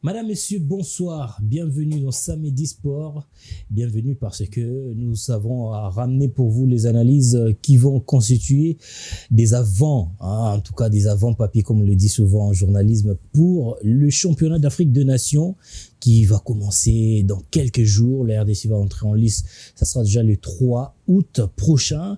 Madame, Messieurs, bonsoir. Bienvenue dans Samedi Sport. Bienvenue parce que nous avons ramené pour vous les analyses qui vont constituer des avants, en tout cas des avant-papiers, comme on le dit souvent en journalisme, pour le championnat d'Afrique des Nations qui va commencer dans quelques jours. La RDC va entrer en lice. Ça sera déjà le 3 août prochain.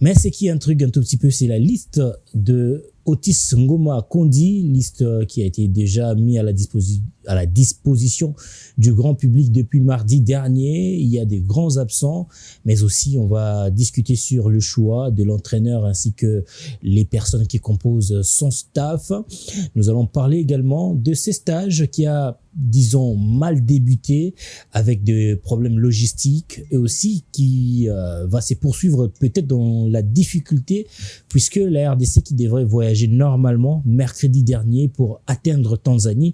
Mais ce qui intrigue un tout petit peu, c'est la liste de Otis Ngoma Kondi, liste qui a été déjà mise à la disposition du grand public depuis mardi dernier. Il y a des grands absents, mais aussi on va discuter sur le choix de l'entraîneur ainsi que les personnes qui composent son staff. Nous allons parler également de ces stages qui a, disons, mal débuté avec des problèmes logistiques et aussi qui va se poursuivre peut-être dans la difficulté puisque la RDC qui devrait voyager normalement mercredi dernier pour atteindre Tanzanie.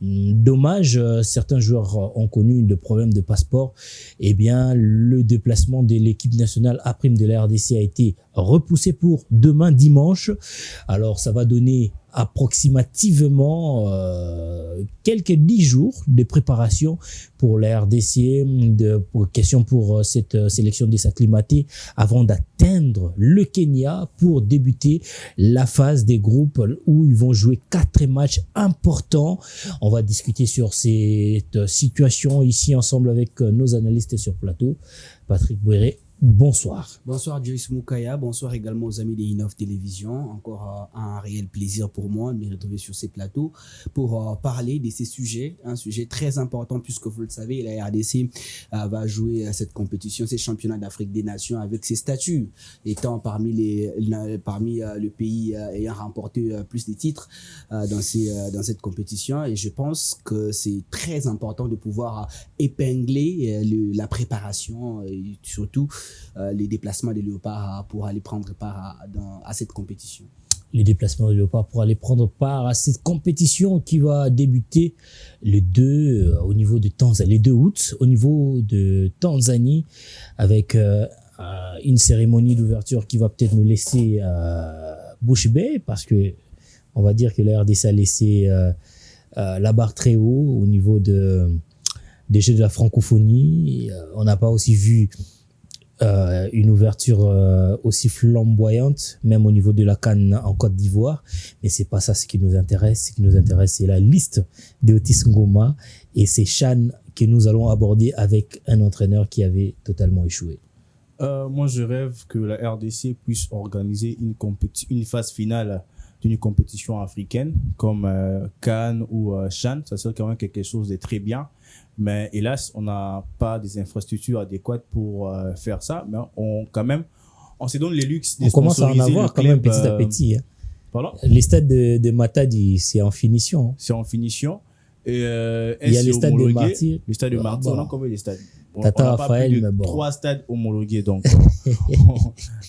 Dommage, certains joueurs ont connu de problèmes de passeport. Eh bien, le déplacement de l'équipe nationale A' de la RDC a été repoussé pour demain dimanche. Alors, ça va donner approximativement quelques 10 jours de préparation pour la RDC, question pour cette sélection de s'acclimater avant d'atteindre le Kenya pour débuter la phase des groupes où ils vont jouer 4 matchs importants. On va discuter sur cette situation ici ensemble avec nos analystes sur plateau. Patrick Bouéré, bonsoir. Bonsoir Joyce Moukaya, bonsoir également aux amis de Innov Télévision. Encore un réel plaisir pour moi de me retrouver sur ces plateaux pour parler de ces sujets, un sujet très important puisque vous le savez, la RDC va jouer cette compétition, ces championnats d'Afrique des Nations avec ses statuts, étant parmi le pays ayant remporté plus de titres dans cette compétition. Et je pense que c'est très important de pouvoir épingler la préparation et surtout les déplacements des Léopards pour aller prendre part à cette compétition. Les déplacements des Léopards pour aller prendre part à cette compétition qui va débuter le 2 août au niveau de Tanzanie avec une cérémonie d'ouverture qui va peut-être nous laisser bouche bée parce que on va dire que la RDC a laissé la barre très haut au niveau des Jeux de la francophonie. On n'a pas aussi vu une ouverture aussi flamboyante, même au niveau de la CAN en Côte d'Ivoire. Mais c'est pas ça ce qui nous intéresse. Ce qui nous intéresse, c'est la liste de Otis Ngoma et c'est CHAN que nous allons aborder avec un entraîneur qui avait totalement échoué. Moi, je rêve que la RDC puisse organiser une phase finale d'une compétition africaine comme CAN ou CHAN. Ça serait quand même quelque chose de très bien. Mais hélas, on n'a pas des infrastructures adéquates pour faire ça. Mais on se donne les luxes de on commence à en sponsoriser avoir quand même petit à petit. Hein. Pardon? Les stades de Matadi, c'est en finition. Hein. C'est en finition. Et, il y a les stades de Martyrs. Les stades de Martyrs, on a combien de stades? Tata Raphaël, mais bon. 3 stades homologués. Donc,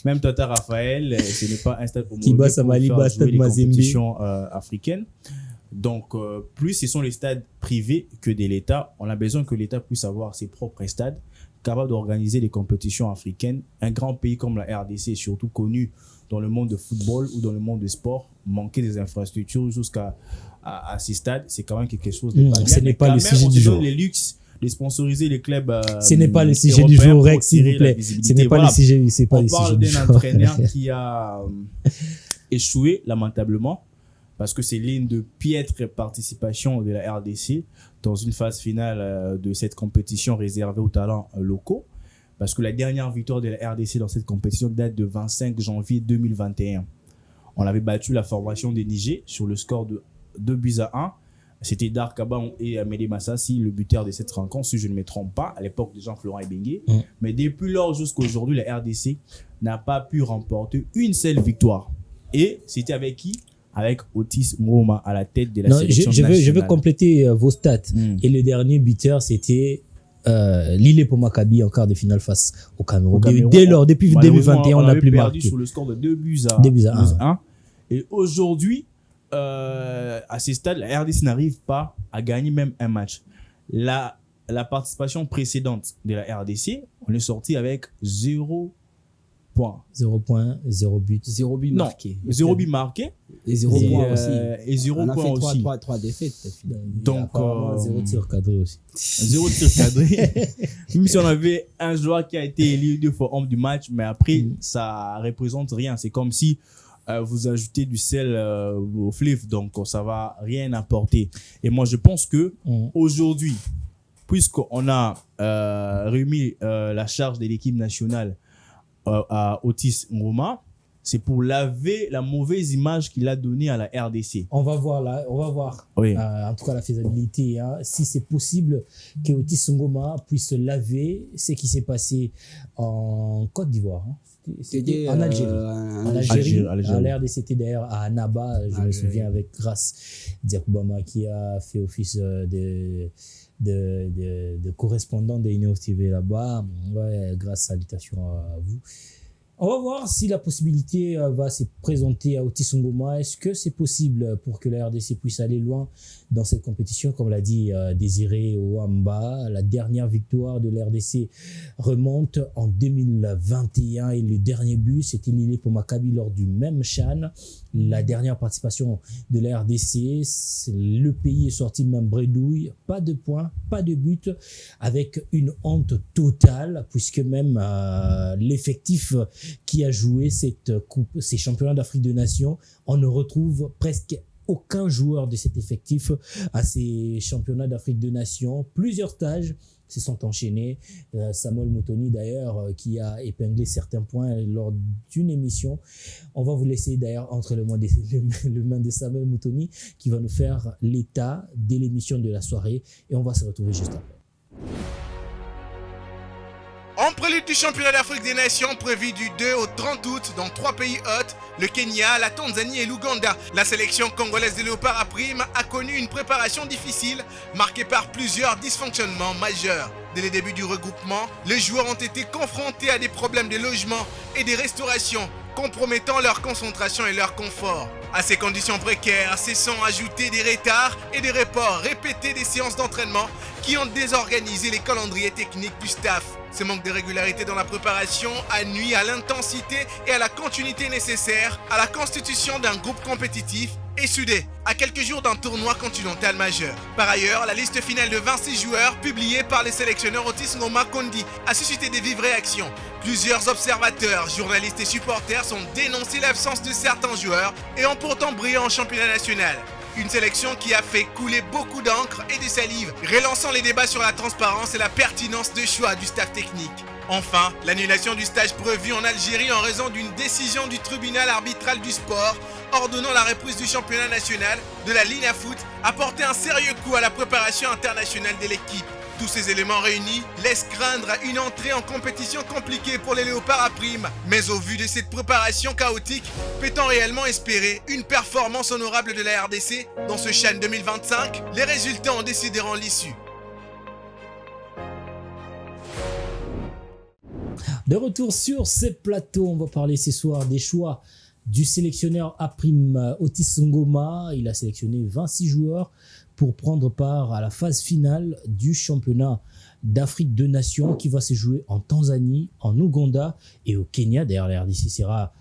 même Tata Raphaël, ce n'est pas un stade homologué Kiba, pour Samaliba, faire jouer stade les Mazembe. compétitions africaines. Donc, plus ce sont les stades privés que de l'État, on a besoin que l'État puisse avoir ses propres stades capables d'organiser les compétitions africaines. Un grand pays comme la RDC est surtout connu dans le monde de football ou dans le monde du sport. Manquer des infrastructures jusqu'à ces stades, c'est quand même quelque chose de pas bien. Ce n'est pas le sujet du jour. Les luxes de sponsoriser les clubs ce n'est pas le sujet du jour, Rex, s'il vous plaît. Ce n'est pas le sujet, c'est pas le sujet du jour. On parle d'un entraîneur qui a échoué lamentablement parce que c'est l'une de piètres participations de la RDC dans une phase finale de cette compétition réservée aux talents locaux. Parce que la dernière victoire de la RDC dans cette compétition date de 25 janvier 2021. On avait battu la formation des Niger sur le score de 2-1. C'était Darkaba et Amédée Massassi, le buteur de cette rencontre, si je ne me trompe pas, à l'époque de Jean-Florent Ebengue. Mais depuis lors jusqu'à aujourd'hui, la RDC n'a pas pu remporter une seule victoire. Et c'était avec qui? Avec Otis Ngoma à la tête de la sélection nationale. Je veux compléter vos stats. Et le dernier buteur, c'était Lille pour Maccabi en quart de finale face au Cameroun. Dès lors, depuis 2021, on n'a plus marqué. Sur le score de 2-1. Et aujourd'hui, à ce stade, la RDC n'arrive pas à gagner même un match. La participation précédente de la RDC, on est sorti avec 0 points. 0 points, 0 but. 0 but Non, marqué. 0 but marqué. Et 0 Et, points aussi. et 0 On a points fait aussi. 3 défaites. Donc, 0 tir cadré aussi. 0 tir cadré. Même si on avait un joueur qui a été élu 2 fois homme du match, mais après, ça représente rien. C'est comme si vous ajoutez du sel au flif, donc ça va rien apporter. Et moi, je pense que aujourd'hui, puisqu'on a remis la charge de l'équipe nationale à Otis Ngoma, c'est pour laver la mauvaise image qu'il a donnée à la RDC. On va voir là, Oui. en tout cas la faisabilité, hein, si c'est possible que Otis Ngoma puisse laver ce qui s'est passé en Côte d'Ivoire. Hein. C'était en Algérie. En Algérie. À l'RDC, c'était d'ailleurs à Annaba, je me souviens, avec Grace Diakoubama qui a fait office de correspondant de Ineos TV là-bas. Ouais, grâce, salutations à vous. On va voir si la possibilité va se présenter à Otis Ngoma. Est-ce que c'est possible pour que la RDC puisse aller loin dans cette compétition? Comme l'a dit Désiré Ouamba, la dernière victoire de la RDC remonte en 2021 et le dernier but, c'était Lille pour Maccabi lors du même CHAN. La dernière participation de la RDC, le pays est sorti même bredouille, pas de points, pas de but, avec une honte totale, puisque même l'effectif qui a joué cette coupe, ces championnats d'Afrique des Nations, on ne retrouve presque aucun joueur de cet effectif à ces championnats d'Afrique des Nations. Plusieurs stages se sont enchaînés. Samuel Motoni d'ailleurs qui a épinglé certains points lors d'une émission. On va vous laisser d'ailleurs entre les mains de Samuel Motoni qui va nous faire l'état de l'émission de la soirée et on va se retrouver juste après. En prélude du championnat d'Afrique des Nations prévu du 2 au 30 août dans 3 pays hôtes, le Kenya, la Tanzanie et l'Ouganda, la sélection congolaise des Léopards à prime a connu une préparation difficile marquée par plusieurs dysfonctionnements majeurs. Dès le début du regroupement, les joueurs ont été confrontés à des problèmes de logement et de restauration, compromettant leur concentration et leur confort. À ces conditions précaires, se sont ajoutés des retards et des reports répétés des séances d'entraînement qui ont désorganisé les calendriers techniques du staff. Ce manque de régularité dans la préparation a nui à l'intensité et à la continuité nécessaires à la constitution d'un groupe compétitif et soudé, à quelques jours d'un tournoi continental majeur. Par ailleurs, la liste finale de 26 joueurs publiée par les sélectionneurs Otis Ngoma Kondi a suscité des vives réactions. Plusieurs observateurs, journalistes et supporters ont dénoncé l'absence de certains joueurs et ont pourtant brillé en championnat national. Une sélection qui a fait couler beaucoup d'encre et de salive, relançant les débats sur la transparence et la pertinence de choix du staff technique. Enfin, l'annulation du stage prévu en Algérie en raison d'une décision du tribunal arbitral du sport ordonnant la reprise du championnat national de la Ligue à foot a porté un sérieux coup à la préparation internationale de l'équipe. Tous ces éléments réunis laissent craindre une entrée en compétition compliquée pour les Léopards à prime. Mais au vu de cette préparation chaotique, peut-on réellement espérer une performance honorable de la RDC dans ce CHAN 2025? Les résultats en décideront l'issue. De retour sur ce plateau, on va parler ce soir des choix du sélectionneur à prime Otis Ngoma. Il a sélectionné 26 joueurs pour prendre part à la phase finale du championnat d'Afrique des Nations qui va se jouer en Tanzanie, en Ouganda et au Kenya. D'ailleurs, la RDC sera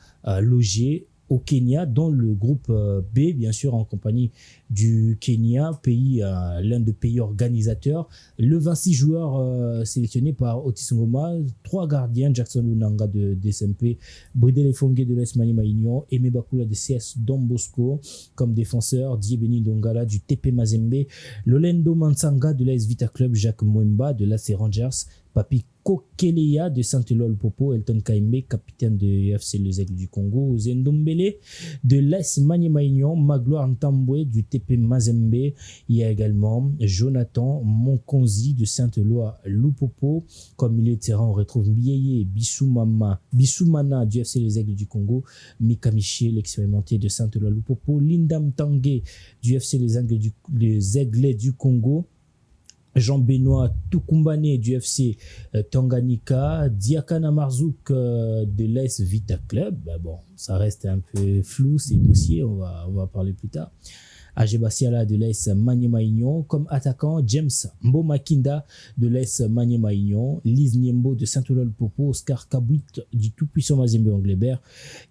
logée au Kenya, dans le groupe B, bien sûr, en compagnie du Kenya, pays, l'un des pays organisateurs. Le 26 joueurs sélectionnés par Otis Ngoma, 3 gardiens, Jackson Lunanga de DSMP, Bridel Efongue de l'AS Maniema Union, Aimé Bakula de CS Don Bosco comme défenseur, Diebeni Dongala du TP Mazembe, Lolendo Mansanga de l'AS Vita Club, Jacques Mwemba de l'AS Rangers, Papi Kokeleya de Saint-Eloi Popo, Elton Kaimbe, capitaine de FC Les Aigles du Congo, Zendombele de l'AS Maniema Union, Magloire Ntambwe du TP Mazembe. Il y a également Jonathan Monkonzi de Saint-Eloi Lupopo. Comme milieu de terrain, on retrouve Bieye Bissoumana du FC Les Aigles du Congo, Mika Miché, l'expérimenté de Saint-Eloi Lupopo, Linda Mtangue du FC Les Aigles du Congo, Jean-Benoît Tukumbane du FC Tanganyika, Diakana Marzouk de l'AS Vita Club. Bon, ça reste un peu flou ces dossiers, on va parler plus tard. Ajebasiala de l'AS Maniema Union. Comme attaquant, James Mbomakinda de l'AS Maniema Union, Lise Niembo de Saint-Olol-Popo, Oscar Kabouit du tout-puissant Mazembe Anglebert,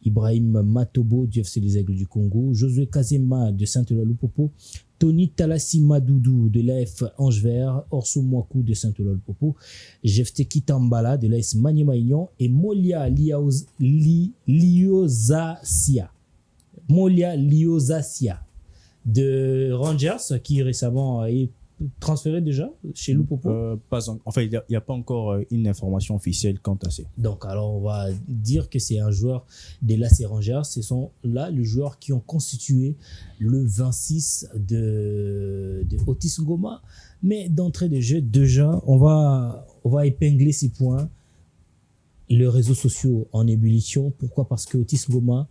Ibrahim Matobo du FC Les Aigles du Congo, Josué Kazema de Saint-Olol-Popo, Tony Talassi Madoudou de l'AF Ange Vert, Orso Mwakou de Saint-Olol-Popo, Jefte Kitambala de l'AS Maniema Union et Molia Liozasia. Molia Liozasia de Rangers qui récemment est transféré déjà chez Lupopo. Enfin, il n'y a pas encore une information officielle quant à ça. Donc, alors, on va dire que c'est un joueur des l'AS Rangers. Ce sont là les joueurs qui ont constitué le 26 de Otis Ngoma. Mais d'entrée de jeu, déjà, on va épingler ces points. Les réseaux sociaux en ébullition. Pourquoi? Parce que Otis Ngoma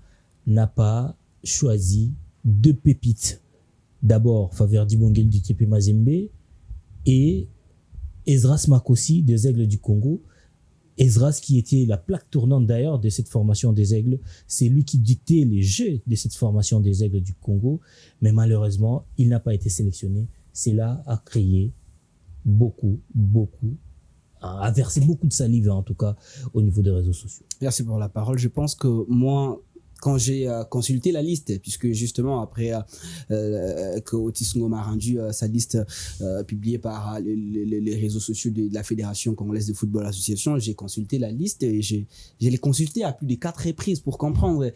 n'a pas choisi deux pépites. D'abord, Faverdi Bongeli du TP Mazembe et Esdras Makossi des Aigles du Congo. Esdras qui était la plaque tournante d'ailleurs de cette formation des Aigles. C'est lui qui dictait les jeux de cette formation des Aigles du Congo. Mais malheureusement, il n'a pas été sélectionné. Cela a créé a versé beaucoup de salive en tout cas au niveau des réseaux sociaux. Merci pour la parole. Je pense que moi, quand j'ai consulté la liste, puisque justement après que Otis Ngoma a rendu sa liste publiée par les réseaux sociaux de la Fédération Congolaise de Football Association, j'ai consulté la liste et je l'ai consulté à plus de 4 reprises pour comprendre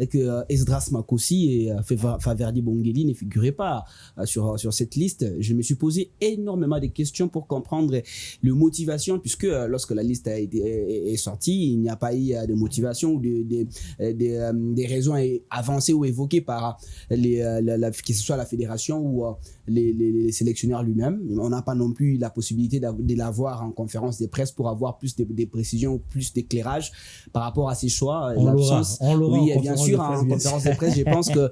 que Esdras Makossi et Faverdi Bongeli ne figuraient pas sur cette liste. Je me suis posé énormément de questions pour comprendre les motivations, puisque lorsque la liste est sortie, il n'y a pas eu de motivation ou des raisons avancées ou évoquées par que ce soit la fédération ou les sélectionneurs lui-même. On n'a pas non plus la possibilité de l'avoir en conférence de presse pour avoir plus de précisions, plus d'éclairage par rapport à ses choix. On l'aura oui, bien sûr, en conférence de presse, je pense que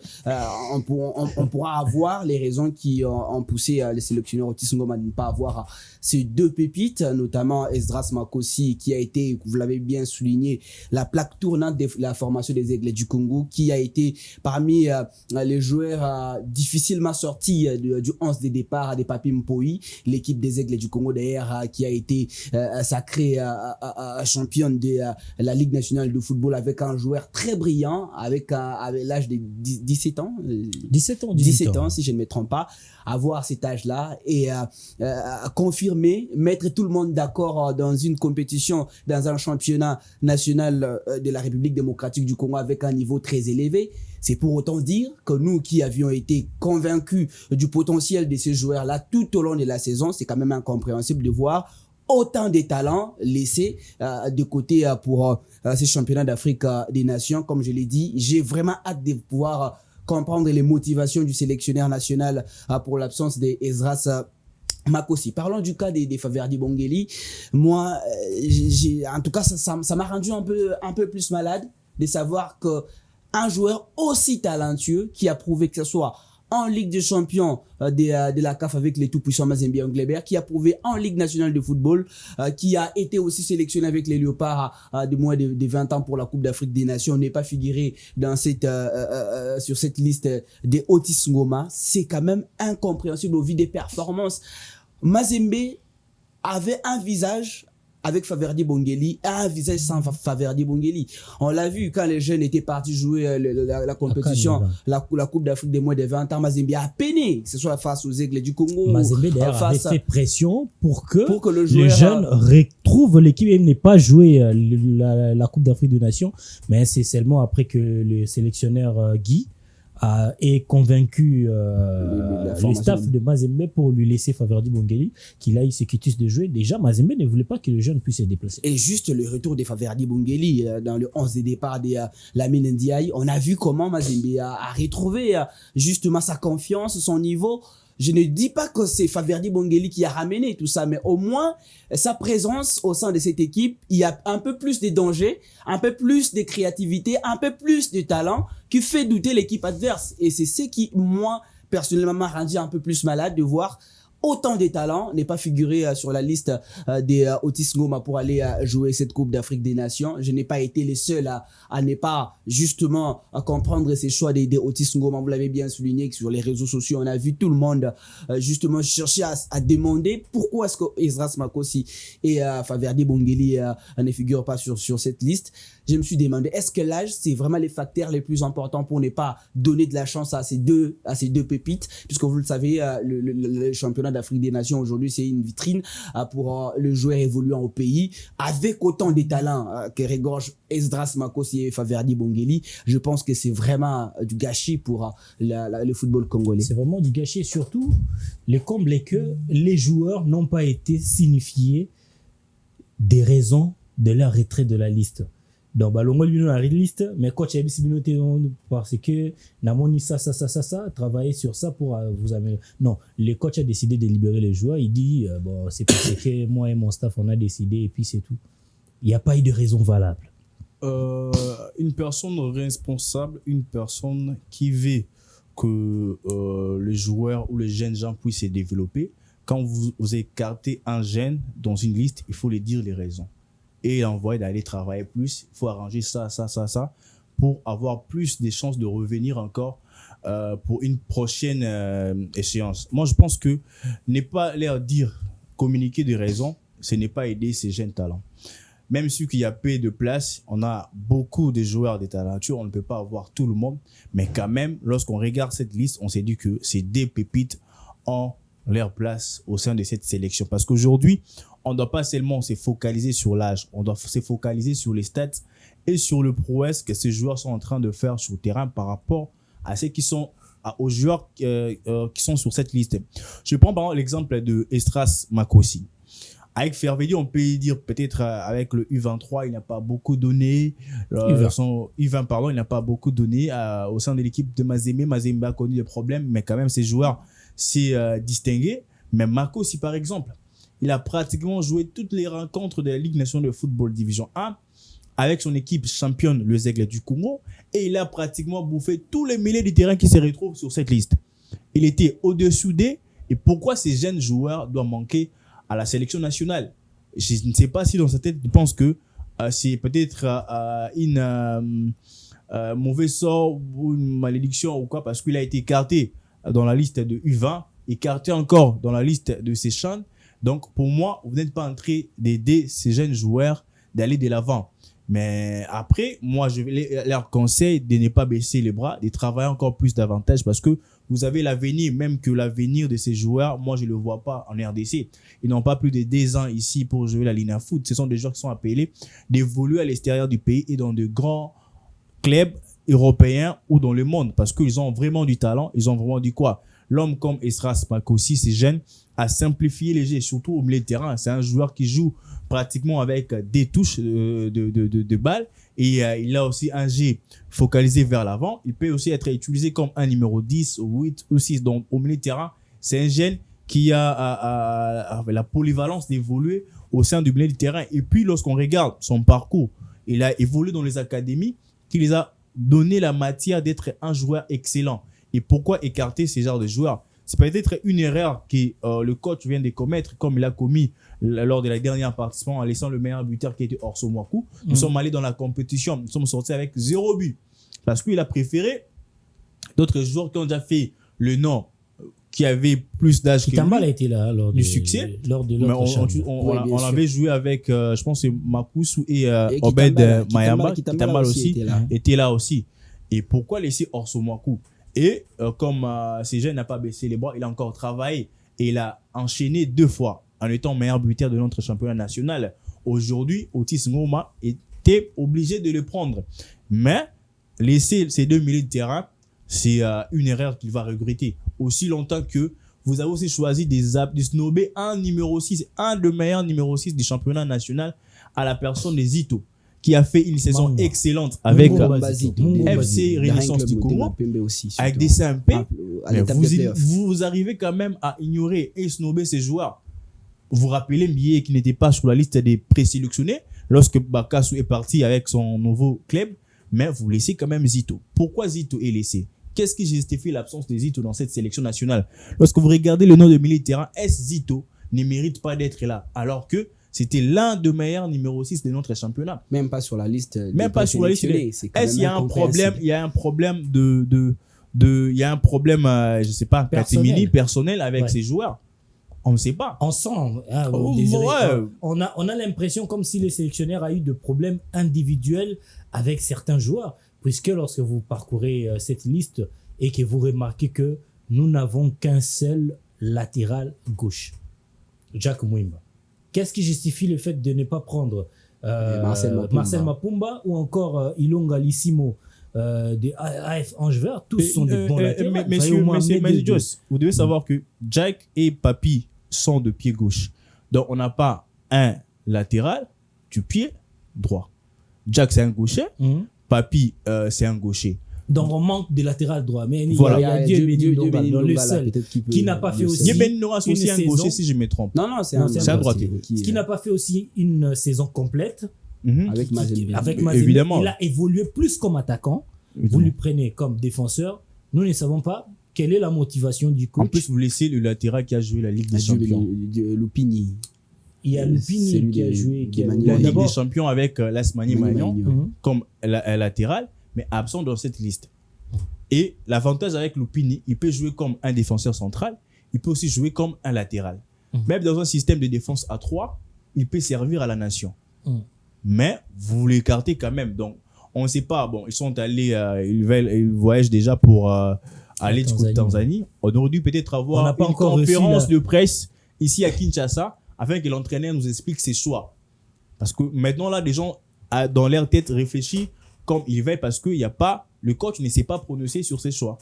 on pourra avoir les raisons qui ont poussé les sélectionneurs Otis Ngoma à ne pas avoir ces deux pépites, notamment Esdras Makossi, qui a été, vous l'avez bien souligné, la plaque tournante de la formation des Aigles du Congo, qui a été parmi les joueurs difficilement sortis du 11 de départ des Papi Mpoyi, l'équipe des Aigles du Congo d'ailleurs qui a été sacrée championne de la Ligue nationale de football avec un joueur très brillant avec l'âge de 17 ans 17 ans si je ne me trompe pas, avoir cet âge-là et confirmer, mettre tout le monde d'accord dans une compétition, dans un championnat national de la République démocratique du Congo avec un niveau très élevé. C'est pour autant dire que nous qui avions été convaincus du potentiel de ces joueurs-là tout au long de la saison, c'est quand même incompréhensible de voir autant de talents laissés de côté pour ces championnats d'Afrique des Nations. Comme je l'ai dit, j'ai vraiment hâte de pouvoir comprendre les motivations du sélectionneur national pour l'absence d'Esdras Makossi. Parlons du cas des Faverdi Bongeli. Moi, en tout cas, ça m'a rendu un peu plus malade de savoir que un joueur aussi talentueux qui a prouvé que ce soit en Ligue des Champions de la CAF avec les tout-puissants Mazembe Anglebert, qui a prouvé en Ligue nationale de football, qui a été aussi sélectionné avec les Léopards de moins de 20 ans pour la Coupe d'Afrique des Nations, n'est pas figuré dans sur cette liste des Otis Ngoma. C'est quand même incompréhensible au vu des performances. Mazembe avait un visage avec Faverdi Bongeli, un visage sans Faverdi Bongeli. On l'a vu quand les jeunes étaient partis jouer la compétition, la Coupe d'Afrique des moins de 20 ans. Mazembe a peiné, que ce soit face aux Aigles du Congo. Mazembe d'ailleurs avait fait pression pour que le joueur, les jeunes retrouvent l'équipe et n'aient pas joué la Coupe d'Afrique des Nations. Mais c'est seulement après que le sélectionneur Guy est convaincu le staff de Mazembe pour lui laisser Faverdi Bongeli qu'il a eu ce quitus de jouer. Déjà, Mazembe ne voulait pas que le jeune puisse se déplacer. Et juste le retour de Faverdi Bongeli dans le 11 de départ de Lamine Ndiaye, on a vu comment Mazembe a retrouvé justement sa confiance, son niveau. Je ne dis pas que c'est Faverdi Bongeli qui a ramené tout ça, mais au moins, sa présence au sein de cette équipe, il y a un peu plus de danger, un peu plus de créativité, un peu plus de talent qui fait douter l'équipe adverse. Et c'est ce qui, moi, personnellement, m'a rendu un peu plus malade de voir autant de talents, n'est pas figuré sur la liste des Otis Ngoma pour aller jouer cette Coupe d'Afrique des Nations. Je n'ai pas été les seuls à ne pas justement à comprendre ces choix des Otis Ngoma. Vous l'avez bien souligné que sur les réseaux sociaux, on a vu tout le monde justement chercher à demander pourquoi est-ce que Esdras Makosi et Faverdi Bongeli ne figurent pas sur cette liste. Je me suis demandé, est-ce que l'âge, c'est vraiment les facteurs les plus importants pour ne pas donner de la chance à ces deux pépites, puisque vous le savez, le championnat d'Afrique des Nations aujourd'hui, c'est une vitrine pour le joueur évoluant au pays, avec autant de talents que regorge Esdras Makosi et Faverdi Bongeli. Je pense que c'est vraiment du gâchis pour le football congolais. C'est vraiment du gâchis. Surtout, le comble est que les joueurs n'ont pas été signifiés des raisons de leur retrait de la liste. Donc, Balongo lui a la liste, mais coach a dit parce que Namoni ça, travailler sur ça pour vous améliorer. Non, le coach a décidé de libérer les joueurs. Il dit, bon, c'est parce que moi et mon staff, on a décidé et puis c'est tout. Il n'y a pas eu de raison valable. Une personne responsable, une personne qui veut que les joueurs ou les jeunes gens puissent se développer, quand vous écartez un jeune dans une liste, il faut lui dire les raisons. Et l'envoyer d'aller travailler plus. Il faut arranger ça, pour avoir plus de chances de revenir encore pour une prochaine échéance. Moi, je pense que ne pas leur dire, communiquer des raisons, ce n'est pas aider ces jeunes talents. Même si il y a peu de place, on a beaucoup de joueurs de talentueux, on ne peut pas avoir tout le monde. Mais quand même, lorsqu'on regarde cette liste, on s'est dit que ces deux pépites ont leur place au sein de cette sélection. Parce qu'aujourd'hui, on ne doit pas seulement se focaliser sur l'âge, on doit se focaliser sur les stats et sur le prouesse que ces joueurs sont en train de faire sur le terrain par rapport à ceux qui sont aux joueurs qui sont sur cette liste. Je prends par exemple l'exemple de Esdras Makosi. Avec Faverdi, on peut dire peut-être avec le U23, il n'a pas beaucoup donné. U20, pardon, il n'a pas beaucoup donné au sein de l'équipe de Mazembe. Mazembe a connu des problèmes, mais quand même, ces joueurs s'est distingué. Mais Makosi, par exemple, il a pratiquement joué toutes les rencontres de la Ligue nationale de football Division 1 avec son équipe championne, le Aigle du Congo, et il a pratiquement bouffé tous les milieux du terrain qui se retrouvent sur cette liste. Il était au-dessus des. Et pourquoi ces jeunes joueurs doivent manquer à la sélection nationale? Je ne sais pas si dans sa tête, il pense que c'est peut-être une mauvais sort ou une malédiction ou quoi, parce qu'il a été écarté dans la liste de U20, écarté encore dans la liste de Seychelles. Donc, pour moi, vous n'êtes pas en train d'aider ces jeunes joueurs d'aller de l'avant. Mais après, moi, je vais leur conseiller de ne pas baisser les bras, de travailler encore plus davantage parce que vous avez l'avenir, même que l'avenir de ces joueurs, moi, je ne le vois pas en RDC. Ils n'ont pas plus de 10 ans ici pour jouer la Ligue Foot. Ce sont des joueurs qui sont appelés d'évoluer à l'extérieur du pays et dans de grands clubs européens ou dans le monde parce qu'ils ont vraiment du talent, ils ont vraiment du quoi. L'homme comme Esdras Makosi, ces jeunes, a simplifié les jeux, surtout au milieu de terrain. C'est un joueur qui joue pratiquement avec des touches de balles et il a aussi un jeu focalisé vers l'avant. Il peut aussi être utilisé comme un numéro 10 ou 8 ou 6. Donc, au milieu de terrain, c'est un jeune qui a la polyvalence d'évoluer au sein du milieu de terrain. Et puis, lorsqu'on regarde son parcours, il a évolué dans les académies qui les a donné la matière d'être un joueur excellent. Et pourquoi écarter ces genres de joueurs? C'est peut-être une erreur que le coach vient de commettre, comme il a commis lors de la dernière participation en laissant le meilleur buteur qui était Orso Mwaku. Nous sommes allés dans la compétition, nous sommes sortis avec 0 but. Parce qu'il a préféré d'autres joueurs qui ont déjà fait le nom, qui avaient plus d'âge que lui. Kitambala a été là lors du succès. Lors de l'autre on avait joué avec, je pense, Makusu et Obed Mayamba. Kitambala aussi était là aussi. Et pourquoi laisser Orso Mwaku? Et comme ces jeunes n'a pas baissé les bras, il a encore travaillé et il a enchaîné 2 fois en étant meilleur buteur de notre championnat national. Aujourd'hui, Otis Ngoma était obligé de le prendre. Mais laisser ces 2 milieux de terrain, c'est une erreur qu'il va regretter. Aussi longtemps que vous avez aussi choisi de snobber un numéro 6, un des meilleurs numéro 6 du championnat national à la personne de Zito, qui a fait une saison excellente avec FC Renaissance du Congo, avec des CMP. Vous arrivez quand même à ignorer et snobber ces joueurs. Vous rappelez Mbié qui n'était pas sur la liste des présélectionnés lorsque Bakassou est parti avec son nouveau club, mais vous laissez quand même Zito. Pourquoi Zito est laissé? qu'est-ce qui justifie l'absence de Zito dans cette sélection nationale? Lorsque vous regardez le nom de milieu de terrain, Zito ne mérite pas d'être là, alors que c'était l'un des meilleurs numéro 6 de notre championnat. Même pas sur la liste. Même pas sur la liste. Est-ce qu'il y a un problème? Il y a un problème il y a un problème, je sais pas, personnel avec ces joueurs. On ne sait pas. On sent, hein, on a l'impression comme si les sélectionneurs a eu de problèmes individuels avec certains joueurs, puisque lorsque vous parcourez cette liste et que vous remarquez que nous n'avons qu'un seul latéral gauche, Jack Mouimba. Qu'est-ce qui justifie le fait de ne pas prendre Marcel Mapumba ou encore Ilonga Lissimo des AF Ange Vert? Tous sont des bons latéraux. Messieurs, vous devez savoir que Jack et Papi sont de pied gauche. Donc, on n'a pas un latéral du pied droit. Jack, c'est un gaucher. Papi, c'est un gaucher. Donc, on manque de latéral droit. Mais voilà. il y a Dieu dans le seul qui n'a pas fait aussi. Dieu c'est aussi un gaucher, si je me trompe. Non, c'est un droitier. Qui n'a pas fait aussi une saison complète. Avec Mazembe. Évidemment. Il a évolué plus comme attaquant. Vous lui prenez comme défenseur. Nous ne savons pas quelle est la motivation du coach. En plus, vous laissez le latéral qui a joué la Ligue des Champions. Lupini. Il y a Lupini qui a joué la Ligue des Champions avec l'Asmani Magnan comme latéral, mais absent dans cette liste. Et l'avantage avec Lupini, il peut jouer comme un défenseur central, il peut aussi jouer comme un latéral. Même dans un système de défense à 3, il peut servir à la nation. Mais vous l'écartez quand même. Donc, on ne sait pas. Bon, ils sont allés, ils voyagent déjà pour aller jusqu'en Tanzanie. On aurait dû peut-être avoir une conférence de presse ici à Kinshasa afin que l'entraîneur nous explique ses choix. Parce que maintenant, là, des gens dans leur tête réfléchissent comme ils veulent parce que le coach ne s'est pas prononcé sur ses choix.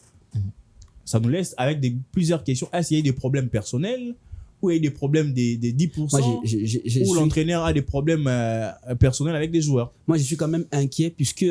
Ça nous laisse avec plusieurs questions. Est-ce qu'il y a des problèmes personnels? Ou il y a des problèmes des 10%? Moi, ou l'entraîneur a des problèmes personnels avec des joueurs? Moi, je suis quand même inquiet puisque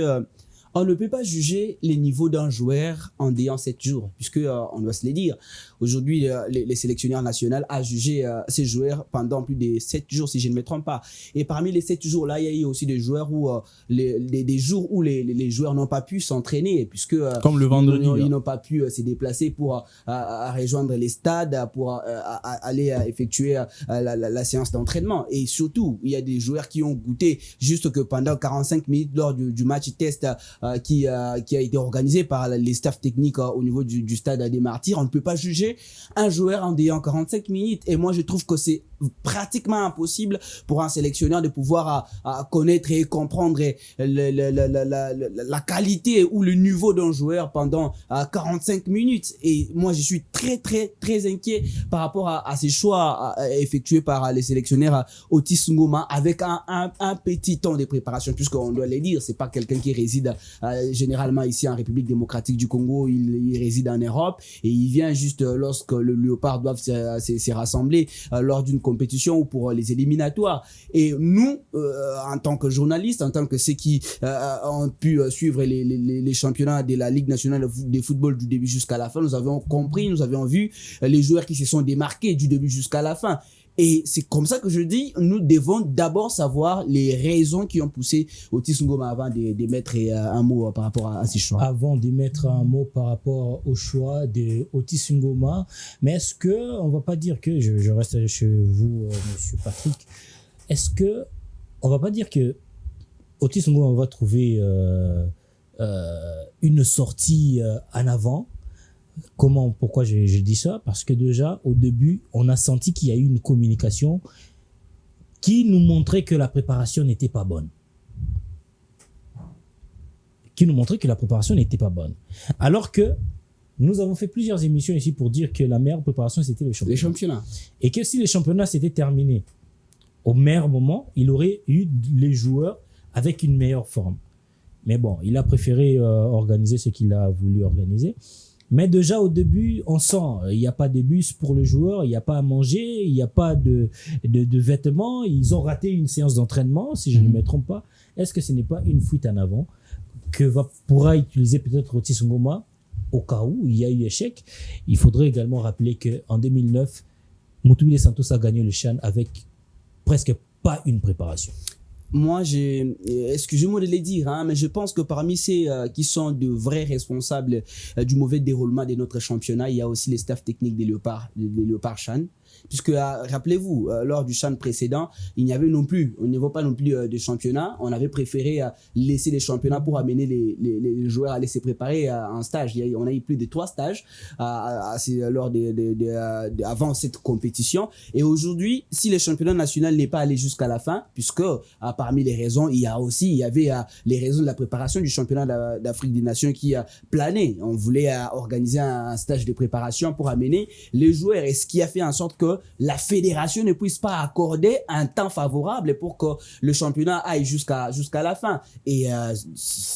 on ne peut pas juger les niveaux d'un joueur en ayant 7 jours, puisque on doit se le dire. Aujourd'hui, les sélectionneurs nationaux ont jugé ces joueurs pendant plus de 7 jours, si je ne me trompe pas. Et parmi les 7 jours-là, il y a eu aussi des joueurs où des jours où les joueurs n'ont pas pu s'entraîner, puisque comme le vendredi, ils n'ont pas pu se déplacer pour rejoindre les stades, pour aller effectuer la séance d'entraînement. Et surtout, il y a des joueurs qui ont goûté juste que pendant 45 minutes lors du match test qui a été organisé par les staffs techniques au niveau du stade des Martyrs. On ne peut pas juger un joueur en ayant 45 minutes. Et moi, je trouve que c'est pratiquement impossible pour un sélectionneur de pouvoir connaître et comprendre la qualité ou le niveau d'un joueur pendant 45 minutes. Et moi, je suis très, très, très inquiet par rapport à ces choix effectués par les sélectionneurs Otis Ngoma avec un petit temps de préparation, puisqu'on doit le dire, c'est pas quelqu'un qui réside généralement ici en République démocratique du Congo, il réside en Europe et il vient juste lorsque le Léopard doivent se rassembler lors d'une compétition ou pour les éliminatoires. Et nous, en tant que journalistes, en tant que ceux qui ont pu suivre les championnats de la Ligue nationale de football du début jusqu'à la fin, nous avons compris, nous avons vu les joueurs qui se sont démarqués du début jusqu'à la fin. Et c'est comme ça que je dis, nous devons d'abord savoir les raisons qui ont poussé Otis Ngoma avant de mettre un mot par rapport à ces choix. Avant de mettre un mot par rapport au choix de Otis Ngoma, mais est-ce que, on va pas dire que, je reste chez vous, monsieur Patrick, est-ce que, on va pas dire que Otis Ngoma va trouver une sortie en avant? Pourquoi je dis ça? Parce que déjà, au début, on a senti qu'il y a eu une communication qui nous montrait que la préparation n'était pas bonne. Alors que nous avons fait plusieurs émissions ici pour dire que la meilleure préparation, c'était les championnats. Et que si les championnats s'étaient terminés au meilleur moment, il aurait eu les joueurs avec une meilleure forme. Mais bon, il a préféré organiser ce qu'il a voulu organiser. Mais déjà au début, on sent, il n'y a pas de bus pour le joueur, il n'y a pas à manger, il n'y a pas de vêtements. Ils ont raté une séance d'entraînement, si je ne me trompe pas. Est-ce que ce n'est pas une fuite en avant que pourra utiliser peut-être Otis Ngoma au cas où il y a eu échec? Il faudrait également rappeler qu'en 2009, Mutubile Santos a gagné le CHAN avec presque pas une préparation. Moi, excusez-moi de le dire, hein, mais je pense que parmi ceux qui sont de vrais responsables du mauvais déroulement de notre championnat, il y a aussi les staffs techniques des Léopards Chan. Puisque, rappelez-vous, lors du Chan précédent, il n'y avait non plus, au niveau pas non plus de championnat, on avait préféré laisser les championnats pour amener les joueurs à laisser préparer un stage. On a eu plus de 3 stages avant cette compétition. Et aujourd'hui, si le championnat national n'est pas allé jusqu'à la fin, puisque parmi les raisons, il y avait les raisons de la préparation du championnat d'Afrique des Nations qui planait. On voulait organiser un stage de préparation pour amener les joueurs, et ce qui a fait en sorte que la fédération ne puisse pas accorder un temps favorable pour que le championnat aille jusqu'à la fin. Et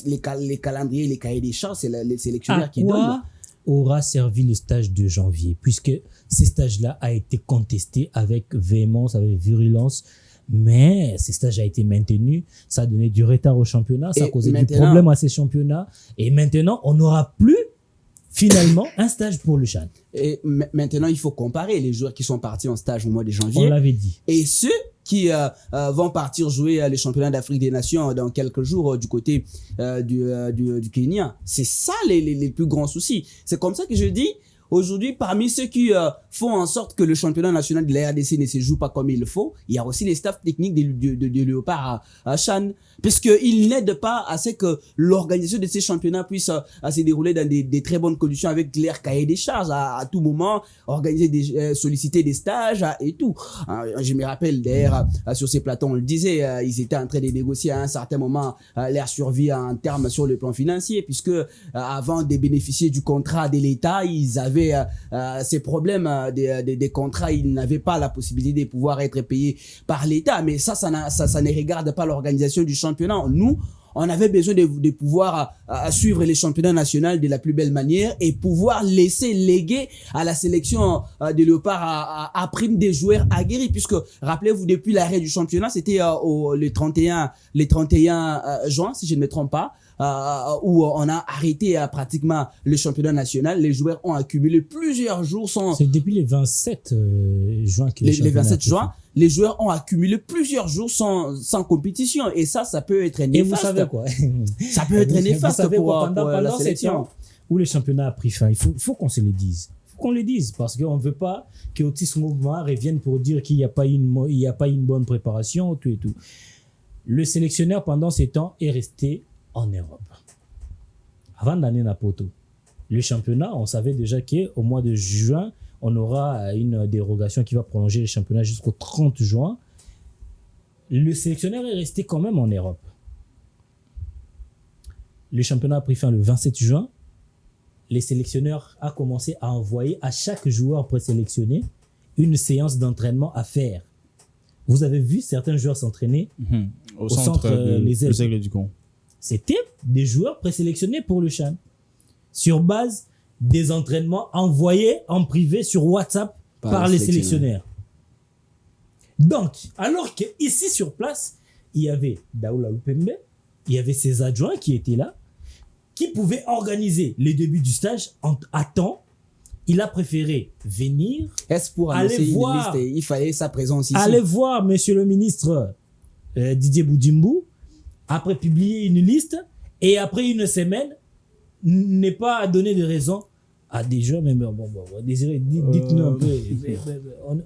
les calendriers, les cahiers des charges, c'est les sélectionneurs qui donnent. À quoi aura servi le stage de janvier, puisque ce stage-là a été contesté avec véhémence, avec virulence, mais ce stage a été maintenu, ça a donné du retard au championnat, ça a causé du problème à ces championnats, et maintenant on n'aura plus finalement un stage pour le Chan. Et maintenant il faut comparer les joueurs qui sont partis en stage au mois de janvier, on l'avait dit, et ceux qui vont partir jouer les championnats d'Afrique des Nations dans quelques jours du côté du Kenya. C'est ça les plus grands soucis. C'est comme ça que je dis, aujourd'hui, parmi ceux qui font en sorte que le championnat national de la RDC ne se joue pas comme il le faut, il y a aussi les staffs techniques de Léopards à Chan, puisqu'ils n'aident pas à ce que l'organisation de ces championnats puisse se dérouler dans des très bonnes conditions, avec l'air cahier des charges à tout moment, solliciter des stages et tout. Je me rappelle d'ailleurs, sur ces plateaux, on le disait, ils étaient en train de négocier à un certain moment leur survie en termes sur le plan financier, puisque avant de bénéficier du contrat de l'État, ils avaient ces problèmes des contrats, ils n'avaient pas la possibilité de pouvoir être payés par l'État. Mais ça ne regarde pas l'organisation du championnat. Nous, on avait besoin de pouvoir suivre les championnats nationaux de la plus belle manière et pouvoir laisser léguer à la sélection de Léopards à prime des joueurs aguerris, puisque rappelez-vous, depuis l'arrêt du championnat, c'était le 31 juin, si je ne me trompe pas, où on a arrêté pratiquement le championnat national. Les joueurs ont accumulé plusieurs jours sans... C'est depuis les 27 juin que les 27 juin, les joueurs ont accumulé plusieurs jours sans compétition, et ça peut être néfaste. Et vous savez quoi? Ça peut être néfaste pour la sélection. Où le championnat a pris fin, il faut qu'on se le dise. Il faut qu'on le dise, parce qu'on ne veut pas que Otis Mouvement revienne pour dire qu'il n'y a pas une bonne préparation, tout et tout. Le sélectionneur, pendant ces temps, est resté en Europe. Avant d'année Napoto, le championnat, on savait déjà qu'au mois de juin, on aura une dérogation qui va prolonger le championnat jusqu'au 30 juin. Le sélectionneur est resté quand même en Europe. Le championnat a pris fin le 27 juin. Les sélectionneurs ont commencé à envoyer à chaque joueur présélectionné une séance d'entraînement à faire. Vous avez vu certains joueurs s'entraîner au centre Les Aigles du Con. C'était des joueurs présélectionnés pour le Chan, sur base des entraînements envoyés en privé sur WhatsApp par les sélectionneurs. Donc, alors qu'ici sur place, il y avait Daoula Lupembe, il y avait ses adjoints qui étaient là, qui pouvaient organiser les débuts du stage à temps. Il a préféré venir. Est-ce pour annoncer une liste, il fallait sa présence ici? Allez voir monsieur le ministre Didier Boudimbou, après publier une liste, et après une semaine, n'est pas à donner de raisons à des gens. Mais Désiré, dites-nous un peu.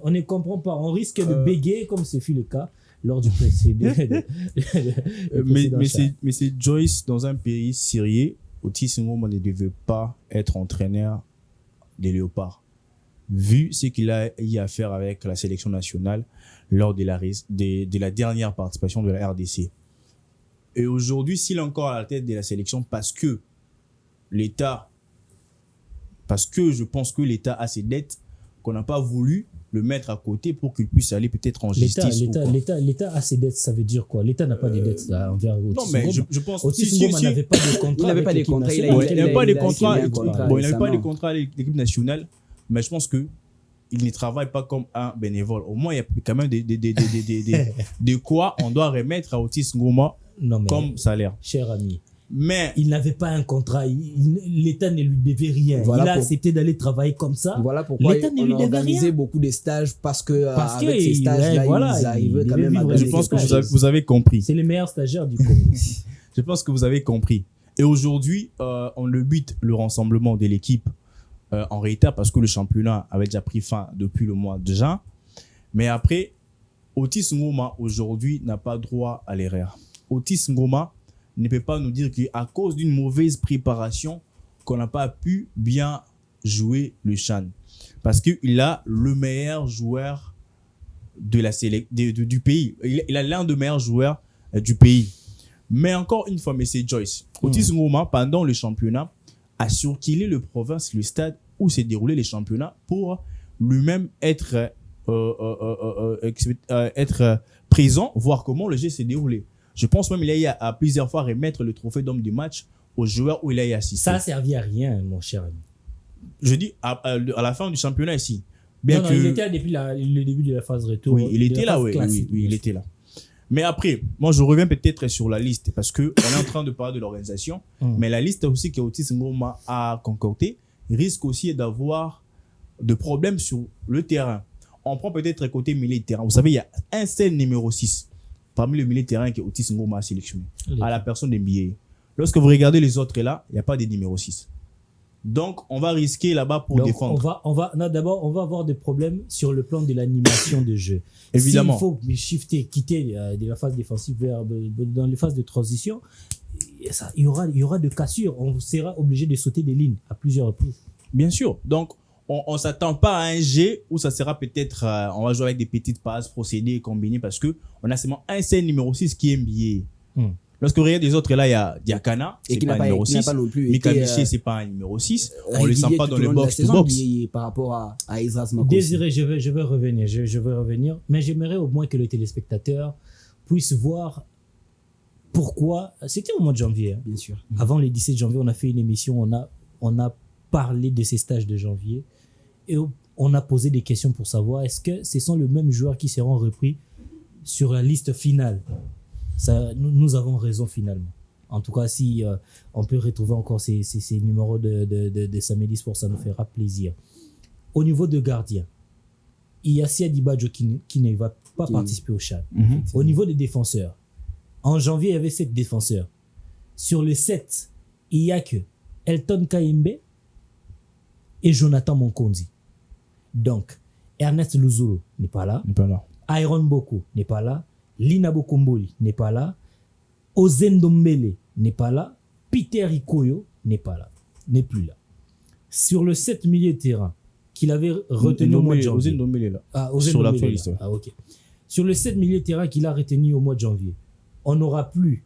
On ne comprend pas. On risque de bégayer comme ce fut le cas lors du précédent. mais c'est Joyce, dans un pays sérieux, Otis Ngoma ne devait pas être entraîneur des Léopards. Vu ce qu'il a eu à faire avec la sélection nationale lors de la dernière participation de la RDC. Et aujourd'hui, s'il est encore à la tête de la sélection parce que je pense que l'État a ses dettes, qu'on n'a pas voulu le mettre à côté pour qu'il puisse aller peut-être en justice. L'État a ses dettes, ça veut dire quoi? L'État n'a pas de dettes envers Otis. Non, mais je pense Otis Ngoma n'avait pas de contrat. Il n'avait pas de contrat. Il n'avait pas de contrat. Il n'avait pas de contrat avec l'équipe nationale, mais je pense que il ne travaille pas comme un bénévole. Au moins, il y a quand même de quoi on doit remettre à Otis Ngoma comme salaire. Cher ami, Mais il n'avait pas un contrat. L'État ne lui devait rien. Voilà il a accepté d'aller travailler comme ça. Voilà pourquoi L'État ne on lui a devait organisé rien. beaucoup de stages parce que Parce avec que ces stages-là, voilà, ils arrivaient il quand devait même à vivre donner je avec pense les que stages. vous avez compris. C'est le meilleur stagiaire du Congo. Je pense que vous avez compris. Et aujourd'hui, on le but le rassemblement de l'équipe en retard parce que le championnat avait déjà pris fin depuis le mois de juin. Mais après, Otis Ngoma aujourd'hui n'a pas droit à l'erreur. Otis Ngoma ne peut pas nous dire qu'à cause d'une mauvaise préparation, qu'on n'a pas pu bien jouer le CHAN. Parce qu'il a le meilleur joueur de la du pays. Il a l'un des meilleurs joueurs du pays. Mais encore une fois, M. Joyce, Otis Ngoma, pendant le championnat, a circulé le province, le stade où s'est déroulé les championnats pour lui-même être présent, voir comment le jeu s'est déroulé. Je pense même qu'il a eu à plusieurs fois remettre le trophée d'homme du match aux joueurs où il a eu assisté. Ça a servi à rien, mon cher ami. Je dis à la fin du championnat ici. Non, il était là depuis le début de la phase retour. Oui, il était là, oui, il était là. Mais après, moi, je reviens peut-être sur la liste parce qu'on est en train de parler de l'organisation, mais la liste aussi que Otis Ngoma a concoctée risque aussi d'avoir de problèmes sur le terrain. On prend peut-être côté milieu de terrain. Vous savez, il y a un seul numéro 6 parmi le milieu de terrain que Otis Ngoma a sélectionné, à la personne d'NBA. Lorsque vous regardez les autres là, il n'y a pas de numéro 6. Donc, on va risquer là-bas pour défendre. D'abord, on va avoir des problèmes sur le plan de l'animation de jeu. Évidemment. S'il faut quitter de la phase défensive dans les phases de transition, il y aura de cassures. On sera obligé de sauter des lignes à plusieurs reprises. Bien sûr. Donc, on ne s'attend pas à un G où ça sera peut-être, on va jouer avec des petites passes, procédés, combinés, parce qu'on a seulement un seul numéro 6 qui est NBA. Lorsque vous regardez les autres, là, il y a Diakana, c'est pas un numéro 6. Mika Miché, c'est pas un numéro 6. On ne le sent pas dans le box-to-box. Par rapport à Isras Makosi. Désiré, je vais revenir. Mais j'aimerais au moins que le téléspectateur puisse voir pourquoi. C'était au mois de janvier. Hein. Bien sûr. Avant le 17 janvier, on a fait une émission, on a parlé de ces stages de janvier et on a posé des questions pour savoir est-ce que ce sont les mêmes joueurs qui seront repris sur la liste finale. Ça, nous avons raison finalement. En tout cas, si on peut retrouver encore ces numéros de samedi sport, ça nous fera plaisir. Au niveau de gardien, il y a Siadi Badjo qui ne va pas participer au CHAN. Au niveau des défenseurs, en janvier, il y avait 7 défenseurs. Sur les 7, il n'y a que Elton Kayembe et Jonathan Monkonzi. Donc, Ernest Luzolo n'est pas là. Iron Boko n'est pas là. Lina Bokomboli n'est pas là. Ozendombele n'est pas là. Peter Ikoyo n'est pas là. N'est plus là. Sur le 7 milieu de terrain qu'il avait retenu au mois de janvier. Ozendombele là. Sur la liste. Ok. Sur le 7 milieu de terrain qu'il a retenu au mois de janvier, on n'aura plus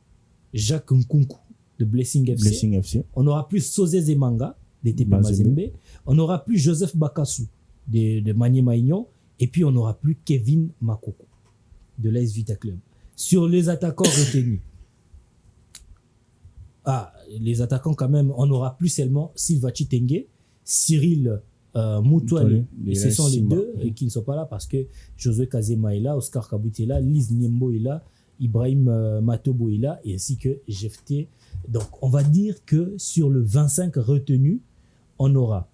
Jacques Nkunku de Blessing FC. On n'aura plus Sosé Zemanga de TP Mazembe. On n'aura plus Joseph Bakassou de Maniema Maignan. Et puis on n'aura plus Kevin Makoko de l'AS Vita Club. Sur les attaquants retenus, les attaquants quand même, on n'aura plus seulement Sylvain Chitenge, Cyril Moutouali, et ce sont les deux qui ne sont pas là parce que Josué Kazema est là, Oscar Kabuti est là, Liz Niembo est là, Ibrahim Matobo est là, et ainsi que Jefté. Donc on va dire que sur le 25 retenu, on aura